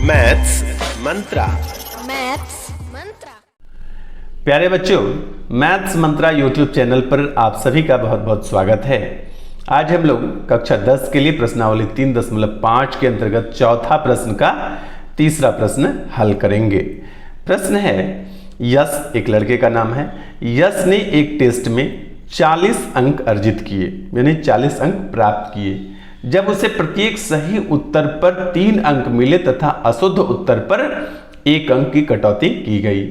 Maths मंत्रा। प्यारे बच्चों, maths मंत्रा YouTube channel पर आप सभी का बहुत बहुत स्वागत है। आज हम लोग कक्षा 10 के लिए प्रश्नावली 3.5 के अंतर्गत चौथा प्रश्न का तीसरा प्रश्न हल करेंगे। प्रश्न है, यश एक लड़के का नाम है। यश ने एक टेस्ट में 40 अंक अर्जित किए, यानी 40 अंक प्राप्त किए। जब उसे प्रत्येक सही उत्तर पर 3 अंक मिले तथा अशुद्ध उत्तर पर 1 अंक की कटौती की गई।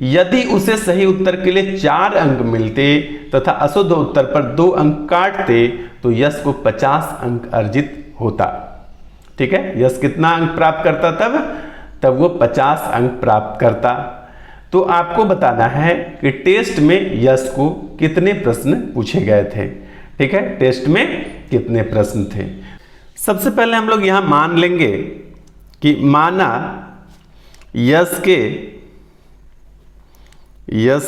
यदि उसे सही उत्तर के लिए 4 अंक मिलते तथा अशुद्ध उत्तर पर 2 अंक काटते तो यश को 50 अंक अर्जित होता। ठीक है, यश कितना अंक प्राप्त करता तब वो 50 अंक प्राप्त करता। तो आपको बताना है कि टेस्ट में यश को कितने प्रश्न पूछे गए थे। ठीक है, टेस्ट में कितने प्रश्न थे। सबसे पहले हम लोग यहां मान लेंगे कि माना यश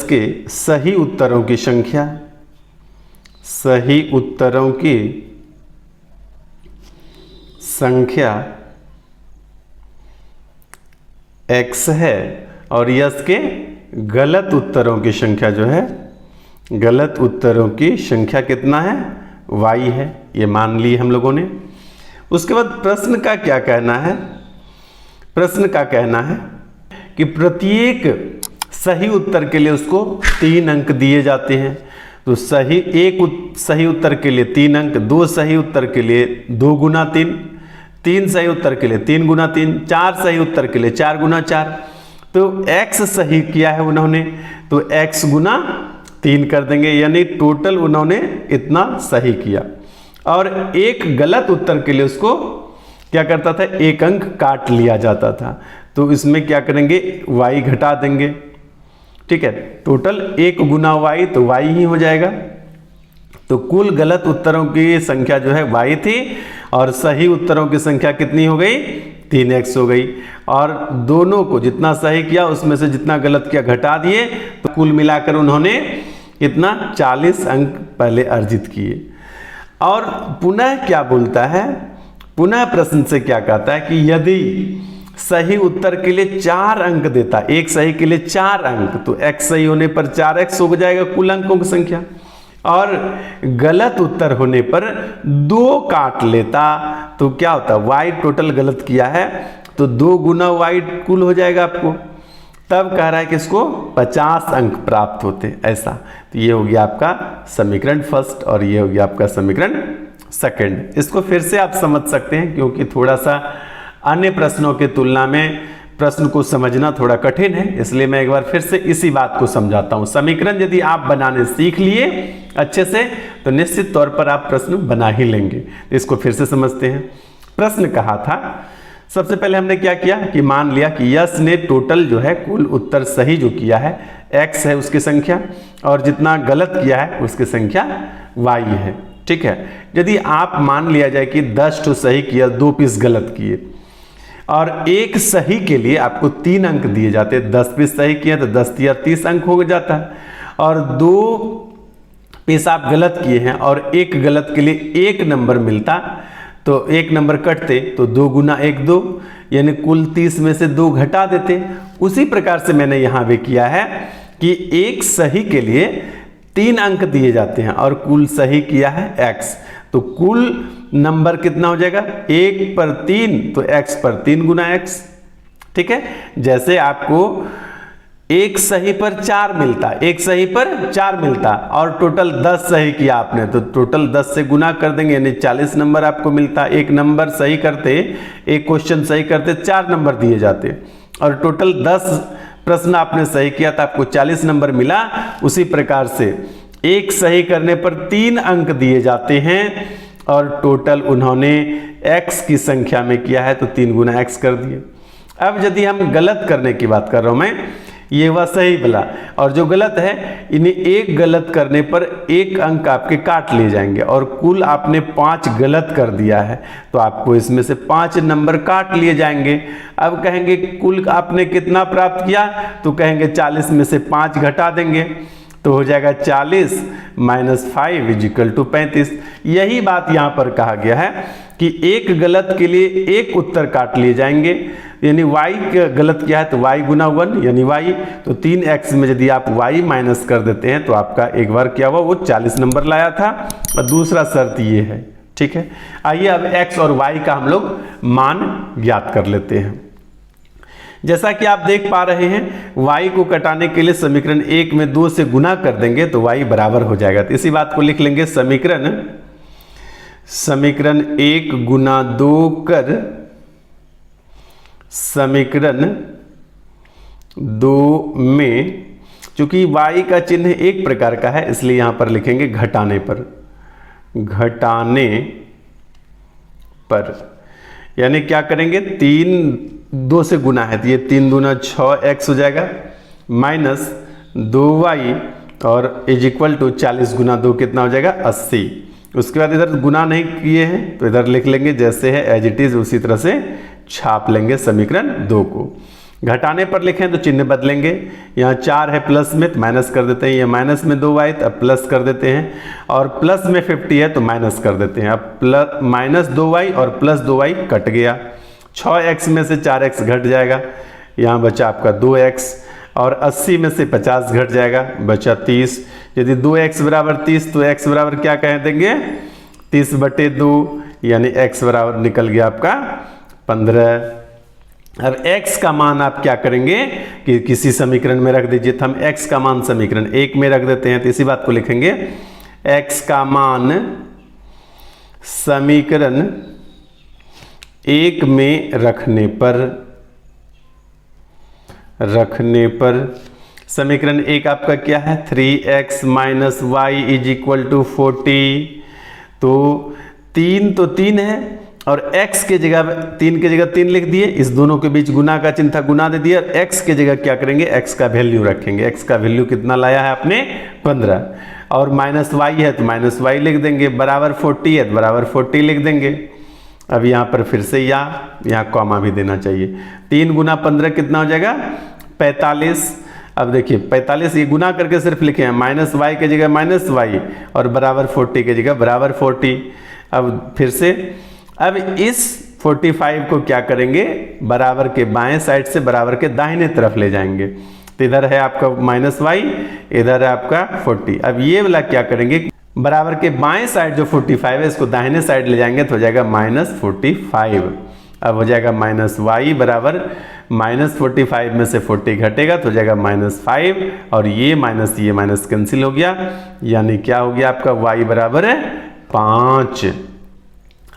के सही उत्तरों की संख्या, सही उत्तरों की संख्या x है और यश के गलत उत्तरों की संख्या जो है, गलत उत्तरों की संख्या कितना है, y है। ये मान ली हम लोगों ने। उसके बाद प्रश्न का क्या कहना है? प्रश्न का कहना है कि प्रत्येक सही उत्तर के लिए उसको 3 अंक दिए जाते हैं। तो सही उत्तर के लिए 3 अंक, 2 सही उत्तर के लिए 2 गुना 3, 3 सही उत्तर के लिए 3 गुना 3, 4 सही उत्तर के लिए 4 गुना 4। तो x सही किया है उन्होंने, तो x गुना 3 कर देंगे, यानी टोटल उन्होंने इतना सही किया। और एक गलत उत्तर के लिए उसको क्या करता था, 1 अंक काट लिया जाता था। तो इसमें क्या करेंगे, y घटा देंगे। ठीक है, टोटल 1 गुना y तो y ही हो जाएगा। तो कुल गलत उत्तरों की संख्या जो है y थी और सही उत्तरों की संख्या कितनी हो गई, 3x हो गई। और दोनों को जितना सही किया उसमें से जितना गलत किया घटा दिए, तो कुल मिलाकर उन्होंने कितना 40 अंक पहले अर्जित किए। और पुनः क्या बोलता है, पुनः प्रश्न से क्या कहता है कि यदि सही उत्तर के लिए 4 अंक देता, एक सही के लिए 4 अंक, तो x सही होने पर 4x हो जाएगा कुल अंकों की संख्या। और गलत उत्तर होने पर 2 काट लेता तो क्या होता, y टोटल गलत किया है तो 2 गुना y कुल हो जाएगा आपको। तब कह रहा है कि इसको 50 अंक प्राप्त होते, ऐसा। तो ये हो गया आपका समीकरण फर्स्ट और ये हो गया आपका समीकरण सेकंड। इसको फिर से आप समझ सकते हैं क्योंकि थोड़ा सा अन्य प्रश्नों की तुलना में प्रश्न को समझना थोड़ा कठिन है, इसलिए मैं एक बार फिर से इसी बात को समझाता हूं। समीकरण यदि आप बनाने सीख लिए अच्छे से तो निश्चित तौर पर आप प्रश्न बना ही लेंगे। तो इसको फिर से समझते हैं। प्रश्न कहा था, सबसे पहले हमने क्या किया कि मान लिया कि यश ने टोटल जो है कुल उत्तर सही जो किया है x है उसकी संख्या, और जितना गलत किया है उसकी संख्या y है। ठीक है, यदि आप मान लिया जाए कि 10 तो सही किया, 2 पीस गलत किए, और एक सही के लिए आपको 3 अंक दिए जाते, 10 पीस सही किया तो 10 या 30 अंक हो जाता है। और 2 पीस आप गलत किए हैं और एक गलत के लिए 1 नंबर मिलता, तो 1 नंबर कटते तो 2 गुना 1 2, यानी कुल 30 में से 2 घटा देते। उसी प्रकार से मैंने यहाँ भी किया है कि एक सही के लिए 3 अंक दिए जाते हैं और कुल सही किया है x, तो कुल नंबर कितना हो जाएगा, 1 पर 3 तो x पर 3 गुना x। ठीक है, जैसे आपको एक सही पर 4 मिलता, एक सही पर 4 मिलता और टोटल 10 सही किया आपने, तो टोटल 10 से गुना कर देंगे, यानी 40 नंबर आपको मिलता। एक नंबर सही करते, एक क्वेश्चन सही करते 4 नंबर दिए जाते, और टोटल 10 प्रश्न आपने सही किया तो आपको 40 नंबर मिला। उसी प्रकार से एक सही करने पर 3 अंक दिए जाते हैं और टोटल उन्होंने x की संख्या में किया है तो 3 गुना x कर दिए। अब यदि हम गलत करने की बात कर रहा हूं मैं, ये वह सही वाला, और जो गलत है इन्हें एक गलत करने पर 1 अंक आपके काट लिए जाएंगे, और कुल आपने 5 गलत कर दिया है तो आपको इसमें से 5 नंबर काट लिए जाएंगे। अब कहेंगे कुल आपने कितना प्राप्त किया, तो कहेंगे 40 में से 5 घटा देंगे, तो हो जाएगा 40 माइनस 5 इजिकल टू 35। यही बात यहाँ पर कहा गया है कि एक गलत के लिए एक उत्तर काट लिए जाएंगे, यानी y का गलत क्या है तो y गुना 1 यानी y, तो 3x में यदि आप y माइनस कर देते हैं तो आपका एक बार क्या हुआ, वो 40 नंबर लाया था। और दूसरा शर्त ये है, ठीक है। आइए अब x और y का हम लोग मान ज्ञात कर लेते हैं। जैसा कि आप देख पा रहे हैं, y को कटाने के लिए समीकरण 1 में 2 से गुना कर देंगे तो y बराबर हो जाएगा। तो इसी बात को लिख लेंगे, समीकरण 1 गुना 2 कर समीकरण 2 में, चूंकि y का चिन्ह एक प्रकार का है इसलिए यहां पर लिखेंगे घटाने पर, यानी क्या करेंगे, 3 2 से गुना है तो ये 3 दूना 6x हो जाएगा, माइनस 2y और इज इक्वल टू 40 गुना 2 कितना हो जाएगा 80। उसके बाद इधर गुना नहीं किए हैं तो इधर लिख लेंगे जैसे है एज इट इज, उसी तरह से छाप लेंगे समीकरण 2 को। घटाने पर लिखें तो चिन्ह बदलेंगे, यहाँ 4 है प्लस में तो माइनस कर देते हैं, ये माइनस में 2y तो अब प्लस कर देते हैं, और प्लस में 50 है तो माइनस कर देते हैं। अब प्लस माइनस 2y और प्लस 2y कट गया, 6x में से 4x घट जाएगा, यहाँ बचा आपका 2x, और 80 में से 50 घट जाएगा, बचा 30। यदि 2x बराबर 30 तो x बराबर क्या कह देंगे 30/2, यानी x बराबर निकल गया आपका 15। अब x का मान आप क्या करेंगे कि किसी समीकरण में रख दीजिए, तो हम x का मान समीकरण 1 में रख देते हैं। तो इसी बात को लिखेंगे, x का मान समीकरण 1 में रखने पर समीकरण 1 आपका क्या है 3x minus Y is equal to 40। तो 3 है और x के जगह 3 की जगह 3 लिख दिए, इस दोनों के बीच गुना का चिन्ह था, गुना दे दिया, और x के जगह क्या करेंगे, x का वैल्यू रखेंगे। x का वैल्यू कितना लाया है आपने 15, और माइनस y है तो माइनस y लिख देंगे, बराबर 40 है तो बराबर 40 लिख देंगे। अब यहाँ पर फिर से यहाँ कॉमा भी देना चाहिए, 3 गुना 15 कितना हो जाएगा 45। अब देखिए 45 ये गुना करके सिर्फ लिखे हैं, माइनस y की जगह माइनस y और बराबर 40 की जगह बराबर 40। अब फिर से अब इस 45 को क्या करेंगे, बराबर के बाएं साइड से बराबर के दाहिने तरफ ले जाएंगे। तो इधर है आपका माइनस y, इधर है आपका 40। अब ये वाला क्या करेंगे, बराबर के बाएं साइड जो 45 है इसको दाहिने साइड ले जाएंगे तो हो जाएगा -45। अब हो जाएगा माइनस y बराबर -45 में से 40 घटेगा तो हो जाएगा -5, और ये माइनस कैंसिल हो गया, यानी क्या हो गया आपका y बराबर है 5।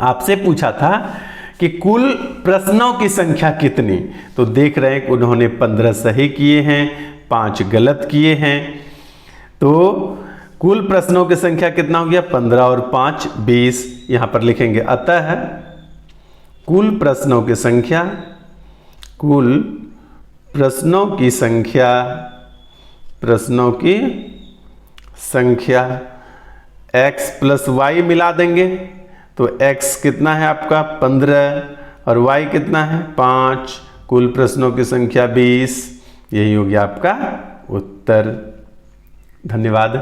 आपसे पूछा था कि कुल प्रश्नों की संख्या कितनी, तो देख रहे हैं कि उन्होंने 15 सही किए हैं, 5 गलत किए हैं। तो कुल प्रश्नों की संख्या कितना हो गया 15 और 5 20, यहां पर लिखेंगे। अतः कुल प्रश्नों की संख्या x प्लस y मिला देंगे तो x कितना है आपका 15 और y कितना है 5, कुल प्रश्नों की संख्या 20। यही हो गया आपका उत्तर। धन्यवाद।